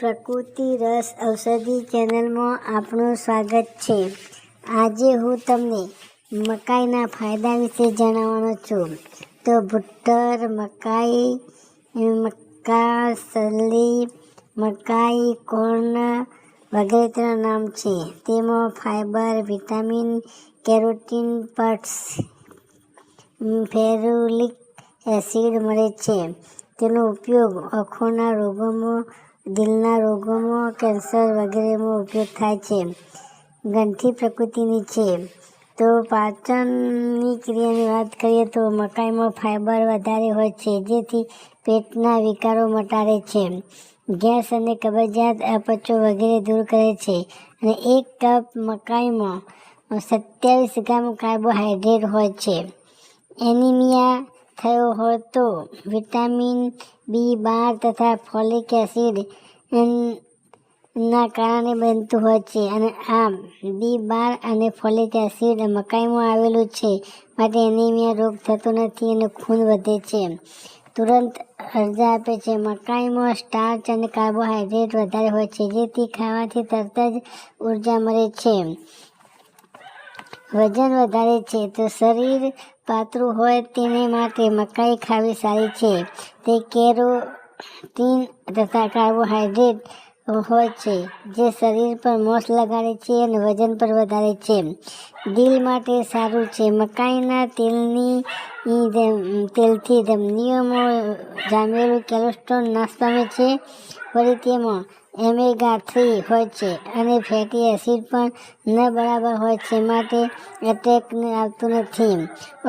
પ્રકૃતિ રસ ઔષધિ ચેનલમાં આપનું સ્વાગત છે. આજે હું તમને મકાઈના ફાયદા વિશે જણાવવાનો છું. તો ભુટ્ટર, મકાઈ, મક્કા, સલ્લી, મકાઈ, કોર્ન વગેરે તેના નામ છે. તેમાં ફાઇબર, વિટામિન, કેરોટીન, પટ્સ, ફેરુલિક એસિડ મળે છે. તેનો ઉપયોગ આંખોના રોગોમાં, દિલના રોગોમાં, કેન્સર વગેરેમાં ઉપયોગ થાય છે. ગ્રંથિ પ્રકૃતિની છે. તો પાચનની ક્રિયાની વાત કરીએ તો મકાઈમાં ફાઇબર વધારે હોય છે, જેથી પેટના વિકારો મટાડે છે. ગેસ અને કબજિયાત, અપચો વગેરે દૂર કરે છે. અને 1 કપ મકાઈમાં 27 ગ્રામ કાર્બોહાઈડ્રેટ હોય છે. એનિમિયા થયો હોય તો વિટામિન B12 તથા ફોલિક એસિડ ના કારણે બનતું હોય છે. અને આ B12 અને ફોલિક એસિડ મકાઈમાં આવેલું છે, માટે એનિમિયા રોગ થતો નથી અને ખૂન વધે છે. તુરંત ઉર્જા આપે છે. મકાઈમાં સ્ટાર્ચ અને કાર્બોહાઈડ્રેટ વધારે હોય છે, જેથી ખાવાથી તરત જ ઉર્જા મળે છે. વજન વધારે છે. તો શરીર પાતળું હોય તેને માટે મકાઈ ખાવી સારી છે. તે કેરોટીન તથા કાર્બોહાઈડ્રેટ હોય છે, જે શરીર પર મોસ લગાડે છે અને વજન પર વધારે છે. દિલ માટે સારું છે. મકાઈના તેલથી ધમનીઓમાં જામેલું કોલેસ્ટ્રોલ નાશ પામે છે. વળી તેમાં ઓમેગા-3 હોય છે અને ફેટી એસિડ પણ બરાબર હોય છે, માટે એટેક આવતું નથી.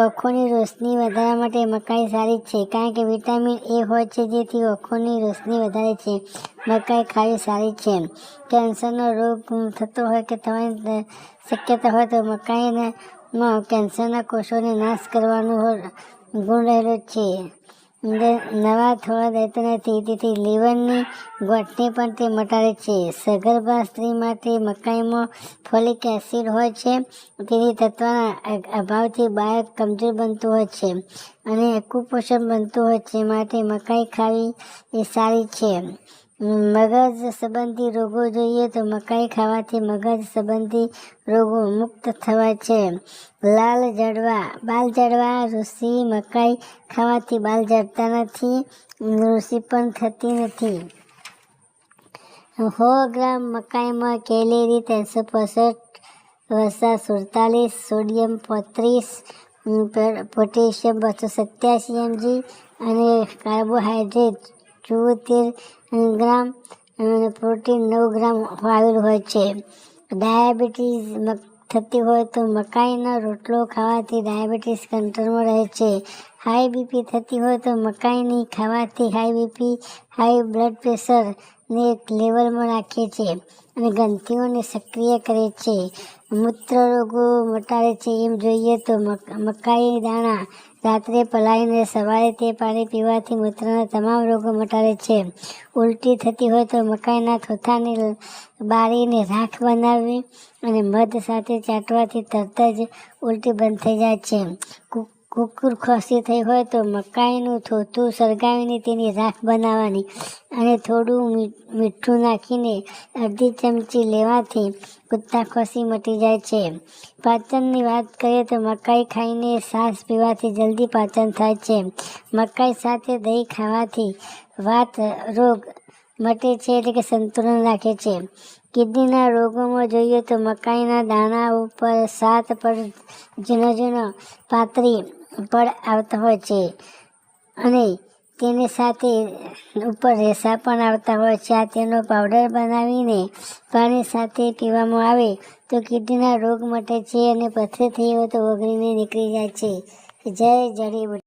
આંખોની રોશની વધારવા માટે મકાઈ સારી છે, કારણ કે વિટામિન A હોય છે, જેથી આંખોની રોશની વધારે છે. મકાઈ ખાવી સારી છે. કેન્સરનો રોગ થતો હોય કે થવાની શક્યતા હોય તો મકાઈમાં કેન્સરના કોષોને નાશ કરવાનો ગુણ રહેલો છે. નવા થવા દેતો નથી, તેથી લીવરની ગાંઠને પણ તે મટાડે છે. સગર્ભા સ્ત્રી માટે મકાઈમાં ફોલિક એસિડ હોય છે, તેથી તત્વના અભાવથી બાળક કમજોર બનતું હોય છે અને કુપોષણ બનતું હોય છે, માટે મકાઈ ખાવી એ સારી છે. મગજ સંબંધી રોગો જોઈએ તો મકાઈ ખાવાથી મગજ સંબંધી રોગો મુક્ત થવાય છે. બાલ ઝડવા ઋષિ મકાઈ ખાવાથી બાલ ઝડતા નથી, ઋષિ પણ થતી નથી. 100 ગ્રામ મકાઈમાં કેલેરી 365, વસા 47, સોડિયમ 35, પોટેશિયમ 287 mg અને કાર્બોહાઈડ્રેટ 74 ગ્રામ અને પ્રોટીન 9 ગ્રામ આવેલું હોય છે. ડાયાબિટીસ થતી હોય તો મકાઈનો રોટલો ખાવાથી ડાયાબિટીસ કંટ્રોલમાં રહે છે. હાઈ બીપી થતી હોય તો મકાઈની ખાવાથી હાઈ બીપી, હાઈ બ્લડ પ્રેશરને એક લેવલમાં રાખે છે અને ગ્રંથિઓને સક્રિય કરે છે. મૂત્ર રોગો મટાડે છે. એમ જોઈએ તો મકાઈ દાણા રાત્રે પલાળીને સવારે તે પાણી પીવાથી મૂત્રના તમામ રોગો મટાડે છે. ઉલટી થતી હોય તો મકાઈના થોથાને બાળીને રાખ બનાવવી અને મધ સાથે ચાટવાથી તરત જ ઉલટી બંધ થઈ જાય છે. કુકર ખાંસી થઈ હોય તો મકાઈનું થોથું સળગાવીને તેની રાખ બનાવવાની અને થોડું મીઠું નાખીને અડધી ચમચી લેવાથી કૂતા ખાંસી મટી જાય છે. પાચનની વાત કરીએ તો મકાઈ ખાઈને છાશ પીવાથી જલ્દી પાચન થાય છે. મકાઈ સાથે દહીં ખાવાથી વાત રોગ મટે છે, એટલે કે સંતુલન રાખે છે. કિડનીના રોગોમાં જોઈએ તો મકાઈના દાણા ઉપર 7 પડ ઝીણા પાતળી પડ આવતા હોય છે અને તેની સાથે ઉપર રેસા પણ આવતા હોય છે. આ તેનો પાવડર બનાવીને પાણી સાથે પીવામાં આવે તો કિડનીના રોગ મટે છે અને પથરી થઈ હોય તો ઓગળીને નીકળી જાય છે. જય જડીબુટ્ટી.